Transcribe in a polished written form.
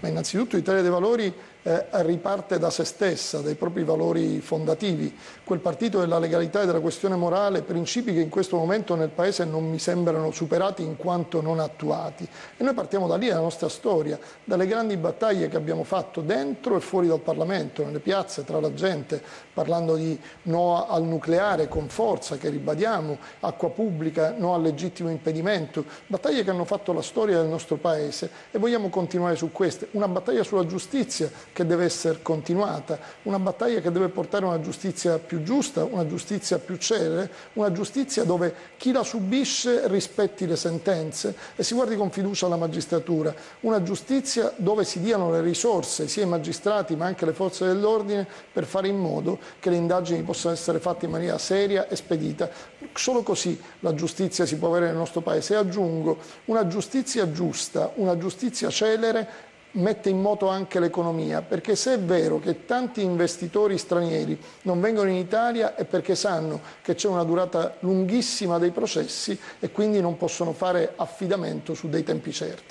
Ma innanzitutto l'Italia dei Valori riparte da se stessa, dai propri valori fondativi, quel partito della legalità e della questione morale, principi che in questo momento nel Paese non mi sembrano superati in quanto non attuati. E noi partiamo da lì, dalla nostra storia, dalle grandi battaglie che abbiamo fatto dentro e fuori dal Parlamento, nelle piazze, tra la gente, parlando di no al nucleare con forza, che ribadiamo, acqua pubblica, no al legittimo impedimento, battaglie che hanno fatto la storia del nostro Paese e vogliamo continuare su queste. Una battaglia sulla giustizia che deve essere continuata, una battaglia che deve portare a una giustizia più giusta, una giustizia più celere, una giustizia dove chi la subisce rispetti le sentenze e si guardi con fiducia alla magistratura, una giustizia dove si diano le risorse sia ai magistrati ma anche alle forze dell'ordine per fare in modo che le indagini possano essere fatte in maniera seria e spedita. Solo così la giustizia si può avere nel nostro Paese. E aggiungo, una giustizia giusta, una giustizia celere mette in moto anche l'economia, perché se è vero che tanti investitori stranieri non vengono in Italia è perché sanno che c'è una durata lunghissima dei processi e quindi non possono fare affidamento su dei tempi certi.